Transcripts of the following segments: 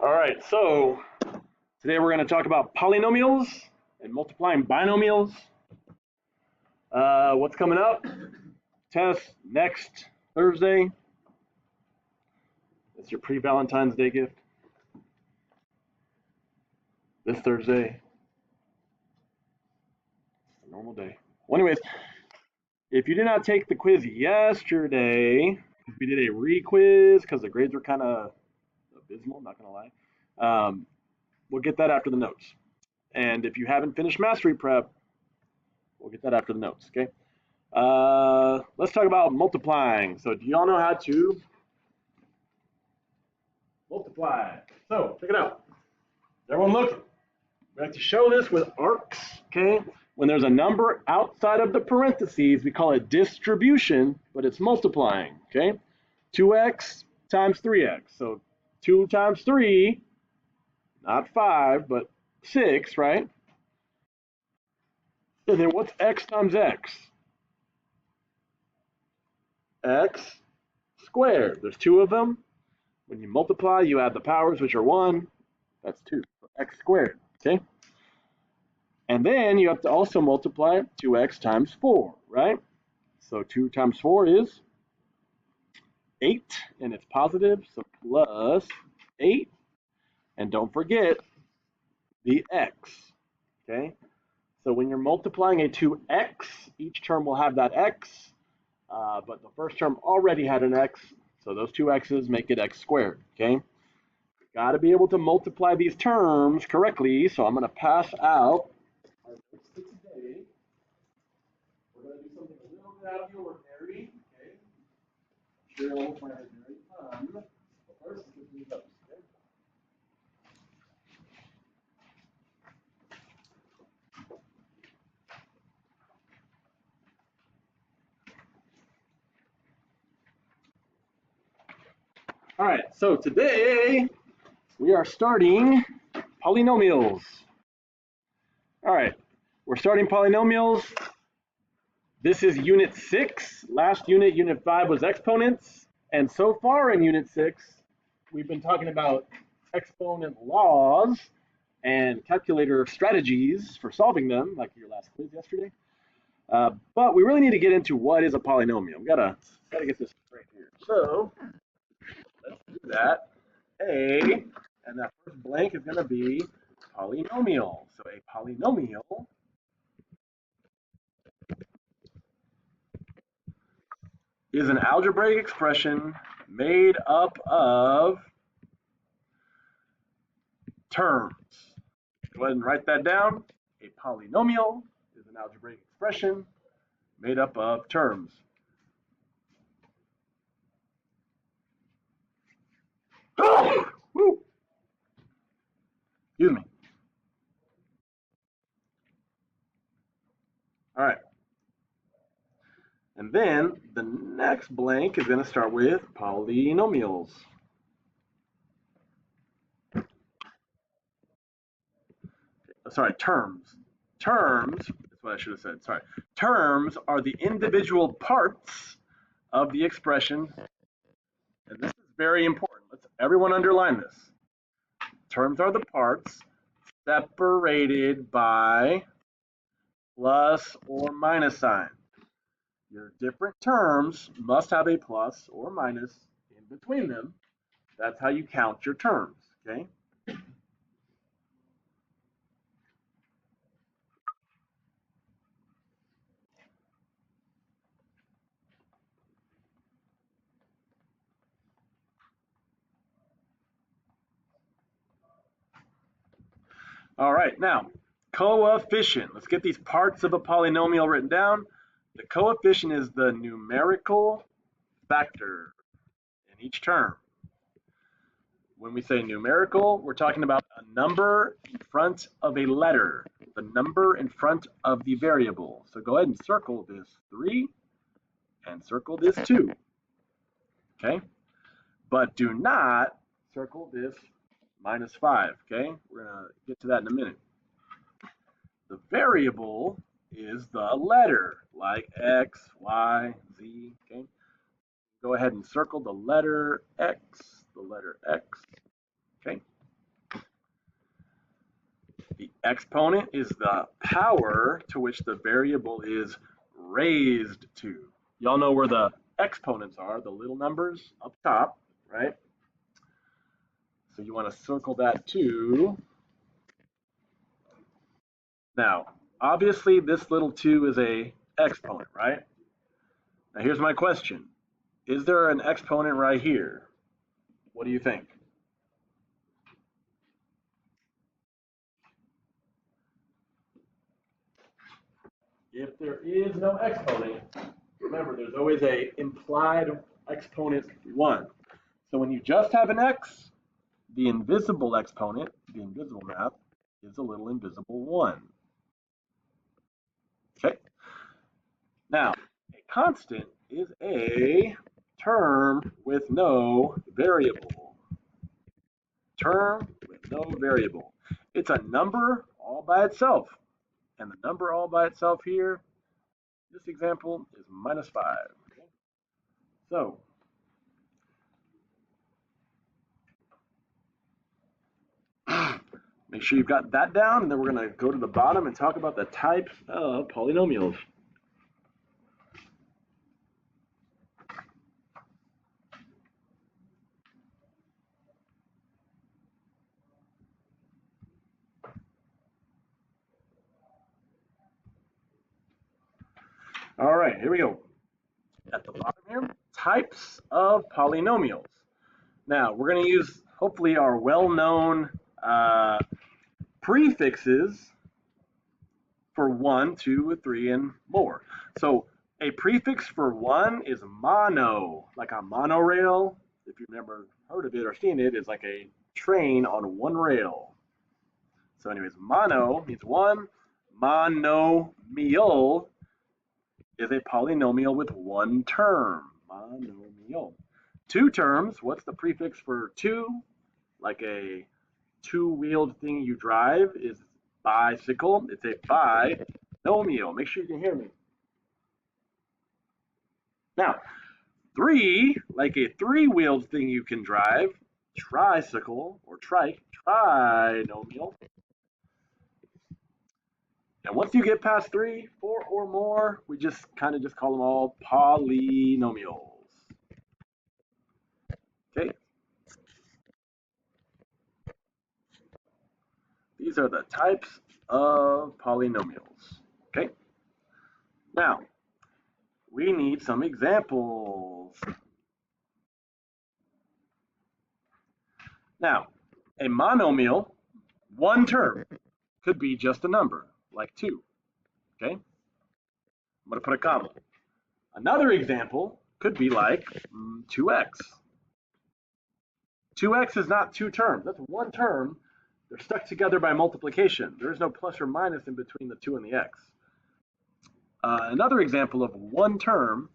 All right, so today we're going to talk about polynomials and multiplying binomials. What's coming up? Test next Thursday. It's your pre-Valentine's Day gift. This Thursday. It's a normal day. Well, anyways, if you did not take the quiz yesterday, we did a re-quiz because the grades were kind of abysmal, not going to lie. We'll get that after the notes. And if you haven't finished mastery prep, we'll get that after the notes, okay? Let's talk about multiplying. So do y'all know how to multiply? So check it out. Everyone look. We have to show this with arcs, okay? When there's a number outside of the parentheses, we call it distribution, but it's multiplying, okay? 2x times 3x. So 2 times 3, not 5, but 6, right? And then what's x times x? X squared. There's 2 of them. When you multiply, you add the powers, which are 1. That's 2. So x squared, okay? And then you have to also multiply 2x times 4, right? So 2 times 4 is 8, and it's positive, so plus 8. And don't forget the x, okay? So when you're multiplying a 2x, each term will have that x, but the first term already had an x, so those two x's make it x squared, okay? Got to be able to multiply these terms correctly, so I'm going to pass out our notes for today. We're going to do something a little bit out of the ordinary, okay? Sure, I won't find it very fun, but first, let's do these notes, okay? All right, so today we are starting polynomials. All right, we're starting polynomials. This is unit 6. Last unit, unit 5, was exponents. And so far in unit 6, we've been talking about exponent laws and calculator strategies for solving them, like your last quiz yesterday. But we really need to get into what is a polynomial. We've gotta get this right here. So let's do that. And that first blank is going to be polynomial. So a polynomial is an algebraic expression made up of terms. Go ahead and write that down. A polynomial is an algebraic expression made up of terms. Woo. Excuse me. All right. And then the next blank is going to start with polynomials. Sorry, terms. Terms, that's what I should have said, sorry. Terms are the individual parts of the expression, and this is very important. Let's everyone underline this. Terms are the parts separated by plus or minus sign. Your different terms must have a plus or minus in between them. That's how you count your terms, okay? All right, now, coefficient. Let's get these parts of a polynomial written down. The coefficient is the numerical factor in each term. When we say numerical, we're talking about a number in front of a letter, the number in front of the variable. So go ahead and circle this 3 and circle this 2, okay? But do not circle this minus 5, okay? We're going to get to that in a minute. The variable is the letter, like X, Y, Z, okay? Go ahead and circle the letter X, okay? Exponent is the power to which the variable is raised to. Y'all know where the exponents are, the little numbers up top, right? So you want to circle that too. Now, obviously this little 2 is a exponent, right? Now here's my question. Is there an exponent right here? What do you think? If there is no exponent, remember there's always a implied exponent 1. So when you just have an x, the invisible exponent, the invisible math, is a little invisible 1. Okay. Now, a constant is a term with no variable. Term with no variable. It's a number all by itself. And the number all by itself here, this example, is -5. Okay? So, make sure you've got that down, and then we're going to go to the bottom and talk about the types of polynomials. All right, here we go. At the bottom here, types of polynomials. Now, we're going to use, hopefully, our well-known prefixes for 1, 2, 3, and more. So a prefix for 1 is mono, like a monorail. If you've never heard of it or seen it, it's like a train on one rail. So anyways, mono means 1. Monomial is a polynomial with 1 term. Monomial. 2 terms, what's the prefix for 2? Like a 2-wheeled thing you drive is bicycle. It's a binomial. Make sure you can hear me. Now, 3, like a 3-wheeled thing you can drive, tricycle or trike, trinomial. And once you get past 3, 4, or more, we just kind of just call them all polynomials. Okay. These are the types of polynomials. Okay. Now, we need some examples. Now, a monomial, 1 term, could be just a number, like 2. Okay? I'm going to put a comma. Another example could be like 2x. 2x is not 2 terms. That's 1 term. They're stuck together by multiplication. There's no plus or minus in between the 2 and the x. Another example of 1 term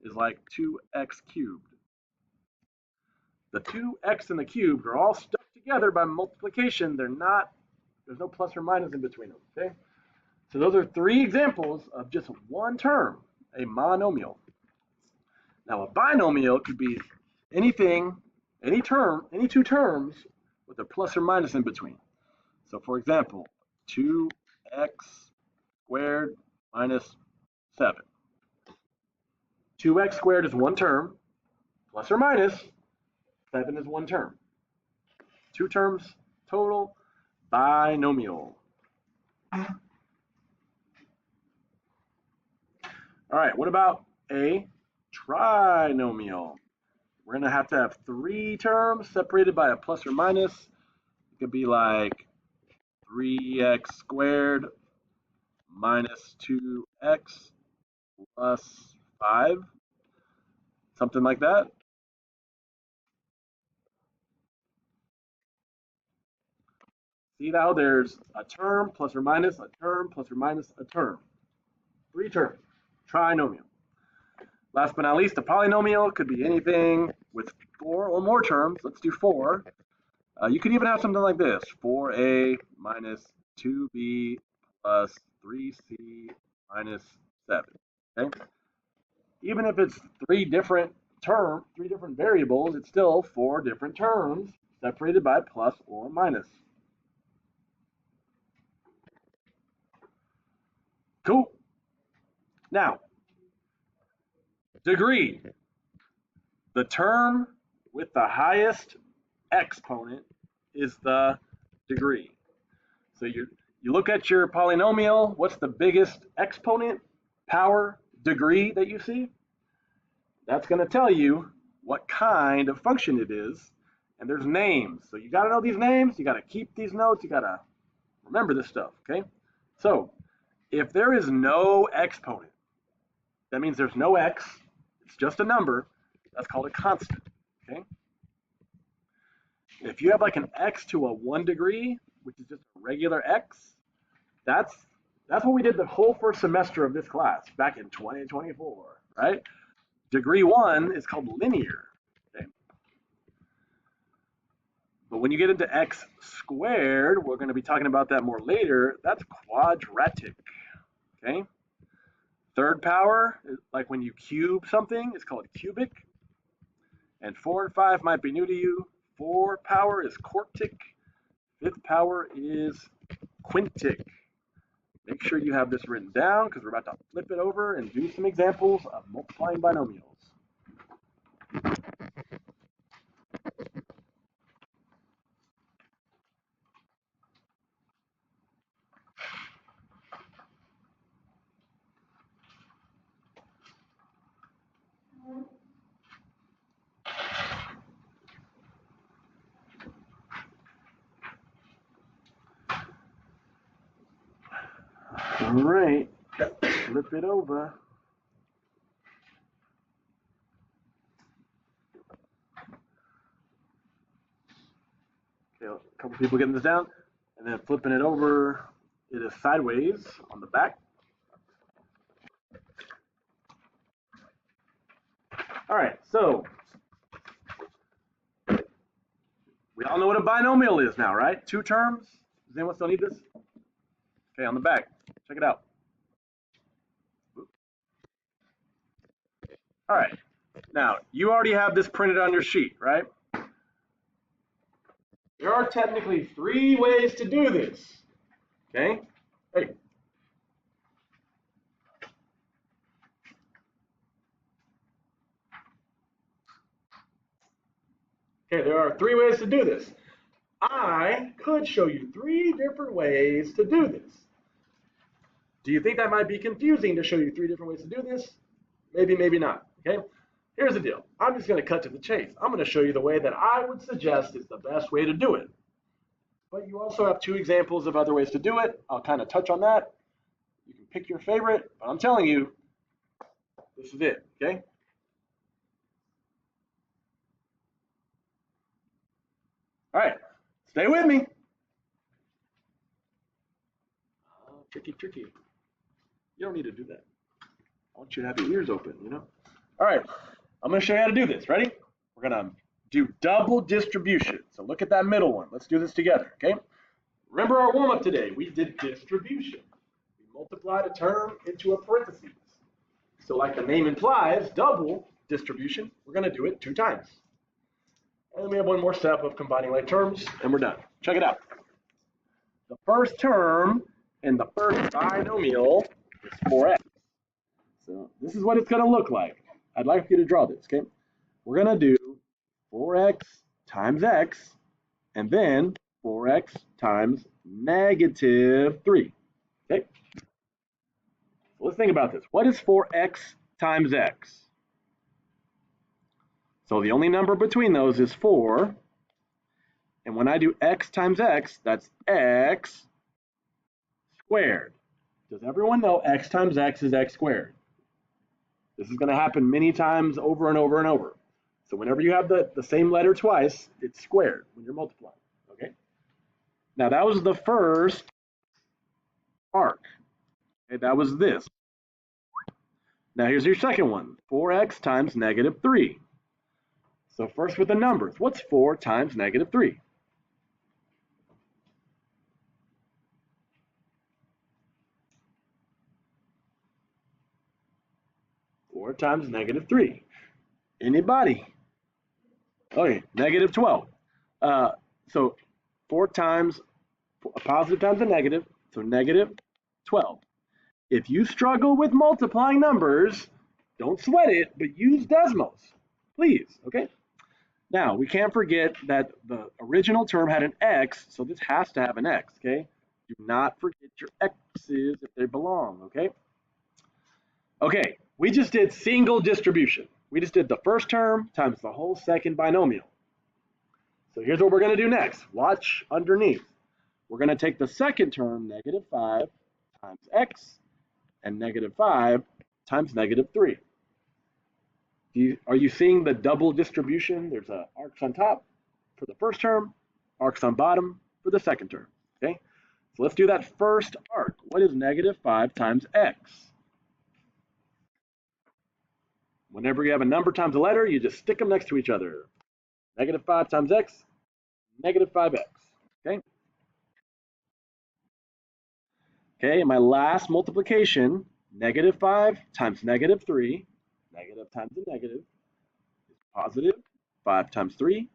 is like 2x cubed. The 2x and the cubed are all stuck together by multiplication. There's no plus or minus in between them. Okay? So those are 3 examples of just 1 term, a monomial. Now a binomial could be anything, any 2 terms with a plus or minus in between. So for example, 2x squared minus 7. 2x squared is 1 term, plus or minus 7 is 1 term. 2 terms total, binomial. All right, what about a trinomial? We're going to have 3 terms separated by a plus or minus. It could be like 3x squared minus 2x plus 5, something like that. See now there's a term plus or minus, a term plus or minus, a term. 3 terms, trinomial. Last but not least, a polynomial could be anything with 4 or more terms. Let's do 4. You could even have something like this, 4a minus 2b plus 3c minus 7. Okay? Even if it's 3 different variables, it's still 4 different terms separated by plus or minus. Cool. Now, degree. The term with the highest exponent is the degree. So you look at your polynomial, what's the biggest exponent, power, degree that you see? That's going to tell you what kind of function it is, and there's names. So you got to know these names, you got to keep these notes, you got to remember this stuff, okay? So if there is no exponent, that means there's no x, it's just a number, that's called a constant, okay? If you have like an x to a 1 degree, which is just a regular x, that's what we did the whole first semester of this class back in 2024, right? Degree 1 is called linear, okay? But when you get into x squared, we're going to be talking about that more later, that's quadratic, okay? Third power, like when you cube something, it's called cubic. And 4 and 5 might be new to you. 4 power is quartic. 5th power is quintic. Make sure you have this written down because we're about to flip it over and do some examples of multiplying binomials. All right, flip it over. Okay, a couple people getting this down, and then flipping it over, it is sideways on the back. All right, so we all know what a binomial is now, right? 2 terms. Does anyone still need this? Okay, on the back, check it out. All right, now you already have this printed on your sheet, right? There are technically 3 ways to do this, okay? Hey. Okay, there are 3 ways to do this. I could show you 3 different ways to do this. Do you think that might be confusing to show you 3 different ways to do this? Maybe, maybe not, okay? Here's the deal. I'm just going to cut to the chase. I'm going to show you the way that I would suggest is the best way to do it. But you also have 2 examples of other ways to do it. I'll kind of touch on that. You can pick your favorite, but I'm telling you, this is it, okay? All right, stay with me. Tricky, tricky. You don't need to do that. I want you to have your ears open, you know? All right, I'm going to show you how to do this. Ready? We're going to do double distribution. So look at that middle one. Let's do this together, okay? Remember our warm-up today. We did distribution. We multiplied a term into a parentheses. So like the name implies, double distribution, we're going to do it 2 times. And then we have one more step of combining like terms, and we're done. Check it out. The first term in the first binomial is 4x. So this is what it's going to look like. I'd like you to draw this, okay? We're going to do 4x times x, and then 4x times negative 3, okay? So let's think about this. What is 4x times x? So the only number between those is 4. And when I do x times x, that's x squared. Does everyone know x times x is x squared? This is going to happen many times over and over and over. So whenever you have the same letter twice, it's squared when you're multiplying, okay? Now that was the first arc. Okay, that was this. Now here's your second one, 4x times negative 3. So first with the numbers, what's 4 times negative 3? 4 times negative 3. Anybody? Okay, negative 12. So 4 times a positive times a negative, so negative 12. If you struggle with multiplying numbers, don't sweat it, but use Desmos, please, okay? Now, we can't forget that the original term had an x, so this has to have an x, okay? Do not forget your x's if they belong, okay? Okay, we just did single distribution. We just did the first term times the whole second binomial. So here's what we're going to do next. Watch underneath. We're going to take the second term, negative 5 times x, and negative 5 times negative 3. Are you seeing the double distribution? There's arcs on top for the first term, arcs on bottom for the second term. Okay, so let's do that first arc. What is negative 5 times x? Whenever you have a number times a letter, you just stick them next to each other. Negative 5 times x, negative 5x. Okay. Okay, and my last multiplication, negative 5 times negative 3, negative times a negative is positive. 5 times 3,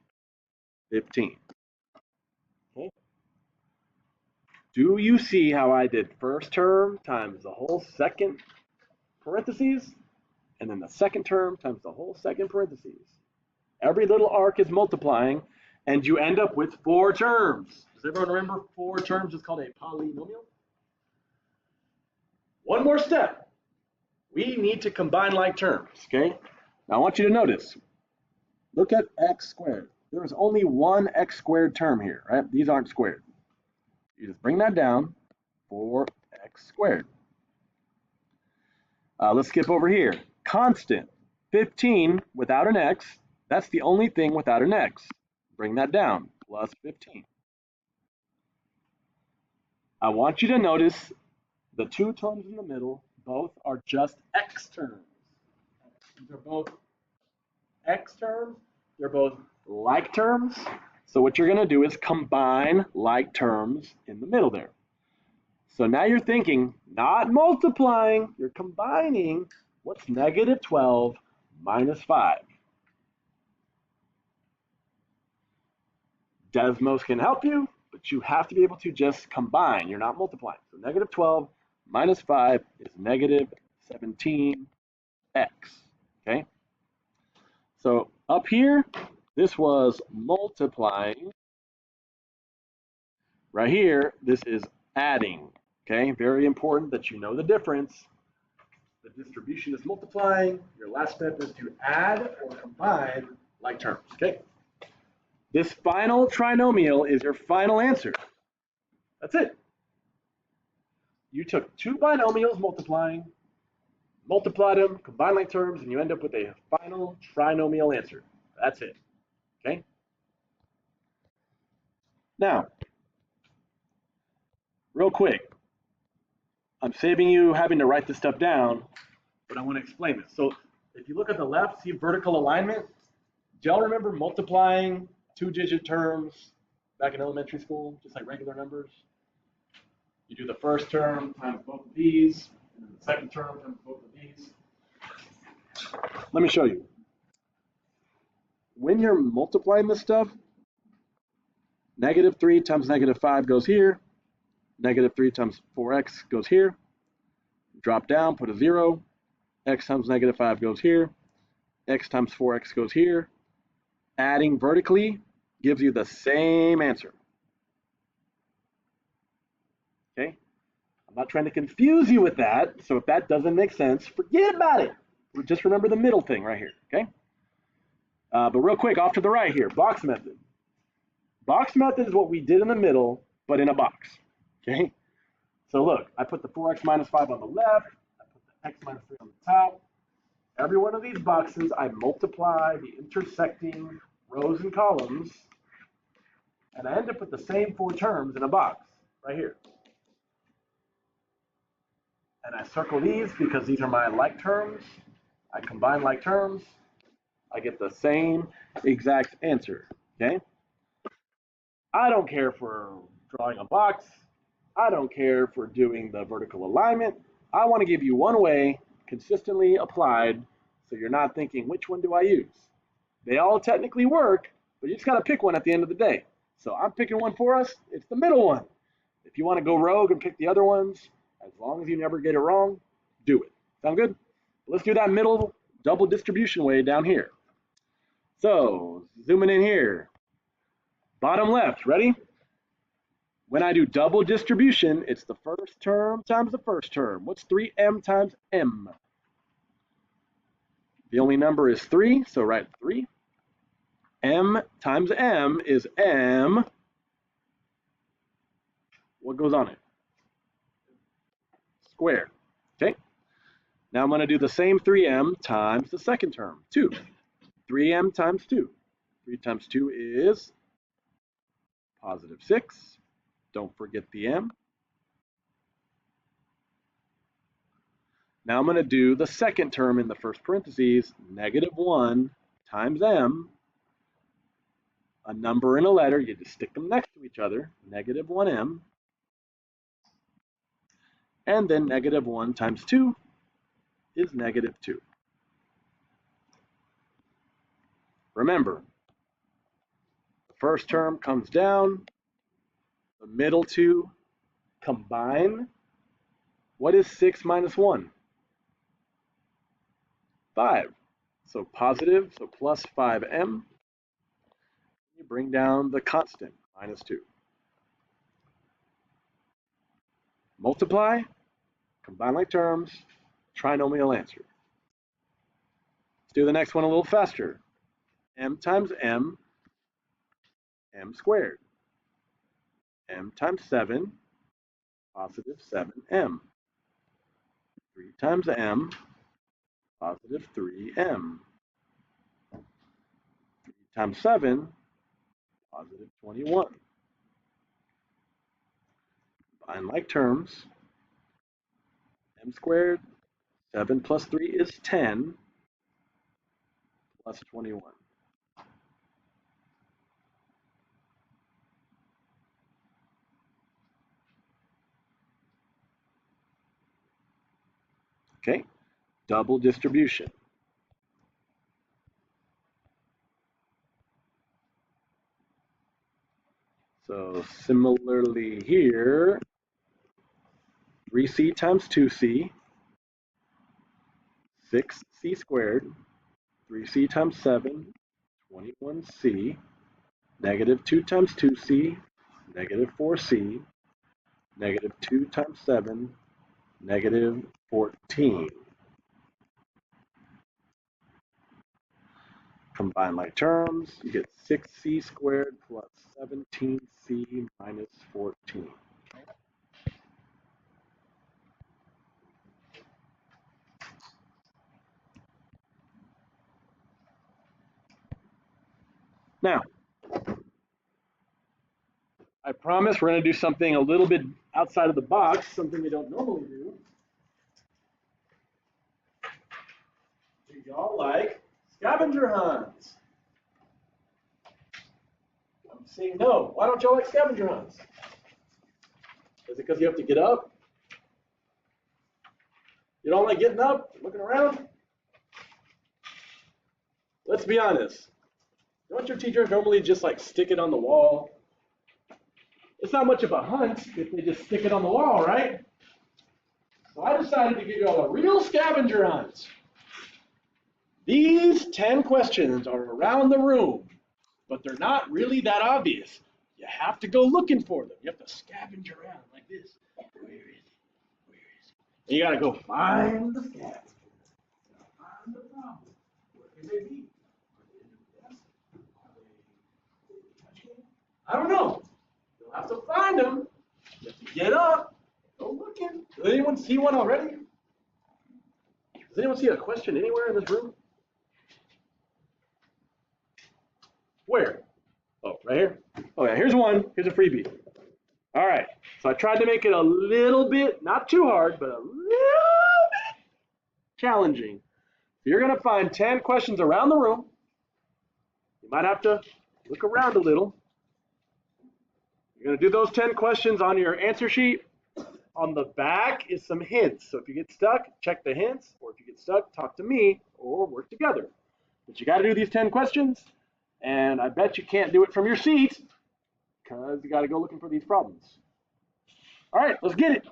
15. Okay. Do you see how I did first term times the whole second parentheses, and then the second term times the whole second parentheses? Every little arc is multiplying, and you end up with 4 terms. Does everyone remember 4 terms is called a polynomial? One more step. We need to combine like terms, okay? Now I want you to notice, look at x squared. There is only one x squared term here, right? These aren't squared. You just bring that down, 4x squared. Let's skip over here. Constant, 15 without an x. That's the only thing without an x. Bring that down, plus 15. I want you to notice the 2 terms in the middle, both are just x terms. These are both x terms. They're both like terms. So what you're going to do is combine like terms in the middle there. So now you're thinking, not multiplying, you're combining. What's negative 12 minus 5? Desmos can help you, but you have to be able to just combine. You're not multiplying. So negative 12 minus 5 is negative 17x. Okay? So up here, this was multiplying. Right here, this is adding. Okay? Very important that you know the difference. The distribution is multiplying. Your last step is to add or combine like terms. Okay? This final trinomial is your final answer. That's it. You took 2 binomials multiplied them, combined like terms, and you end up with a final trinomial answer. That's it. Okay? Now, real quick, I'm saving you having to write this stuff down, but I want to explain this. So if you look at the left, see vertical alignment? Do y'all remember multiplying 2-digit terms back in elementary school, just like regular numbers? You do the first term times both of these, and then the second term times both of these. Let me show you. When you're multiplying this stuff, negative 3 times negative 5 goes here. Negative 3 times 4x goes here. Drop down, put a 0. X times negative 5 goes here. X times 4x goes here. Adding vertically gives you the same answer. Okay? I'm not trying to confuse you with that, so if that doesn't make sense, forget about it. Just remember the middle thing right here, okay? But real quick, off to the right here, box method. Box method is what we did in the middle, but in a box, okay? So look, I put the 4x minus 5 on the left, I put the x minus 3 on the top. Every one of these boxes, I multiply the intersecting rows and columns, and I end up with the same 4 terms in a box, right here. And I circle these because these are my like terms. I combine like terms. I get the same exact answer, okay? I don't care for drawing a box. I don't care for doing the vertical alignment. I want to give you one way, consistently applied, so you're not thinking, which one do I use? They all technically work, but you just got to pick one at the end of the day. So I'm picking one for us. It's the middle one. If you want to go rogue and pick the other ones, As long as you never get it wrong, do it. Sound good? Let's do that middle double distribution way down here. So, zooming in here. Bottom left, ready? When I do double distribution, it's the first term times the first term. What's 3m times m? The only number is 3, so write 3. M times m is m. What goes on it? Squared. Okay? Now I'm going to do the same 3m times the second term, 2. 3m times 2. 3 times 2 is positive 6. Don't forget the m. Now I'm going to do the second term in the first parentheses, negative 1 times m. A number and a letter, you just stick them next to each other, negative 1m. And then negative 1 times 2 is negative 2. Remember, the first term comes down, the middle two combine. What is 6 minus 1? 5. So positive, so plus 5m. You bring down the constant, minus 2. Multiply, combine like terms, trinomial answer. Let's do the next one a little faster. M times m, m squared. M times 7, positive 7m. 3 times m, positive 3m. 3 times 7, positive 21. Combine like terms. M squared, 7 plus 3 is 10, plus 21. Okay, double distribution. So similarly here, 3c times 2c, 6c squared, 3c times 7, 21c, negative 2 times 2c, negative 4c, negative 2 times 7, negative 14. Combine like terms, you get 6c squared plus 17c minus 14. Now, I promise we're going to do something a little bit outside of the box, something we don't normally do. Do y'all like scavenger hunts? I'm saying no. Why don't y'all like scavenger hunts? Is it because you have to get up? You don't like getting up, looking around? Let's be honest. Don't your teachers normally just like stick it on the wall? It's not much of a hunt if they just stick it on the wall, right? So I decided to give you all a real scavenger hunt. These 10 questions are around the room, but they're not really that obvious. You have to go looking for them. You have to scavenge around like this. Where is it? Where is it? And you got to go find the scavenger. Find the problem. Where can they be? I don't know. You'll have to find them. You have to get up. Go looking. Does anyone see one already? Does anyone see a question anywhere in this room? Where? Oh, right here? Oh yeah, here's one. Here's a freebie. All right. So I tried to make it a little bit, not too hard, but a little bit challenging. So you're going to find 10 questions around the room. You might have to look around a little. You're going to do those 10 questions on your answer sheet. On the back is some hints. So if you get stuck, check the hints. Or if you get stuck, talk to me or work together. But you got to do these 10 questions. And I bet you can't do it from your seat because you got to go looking for these problems. All right, let's get it.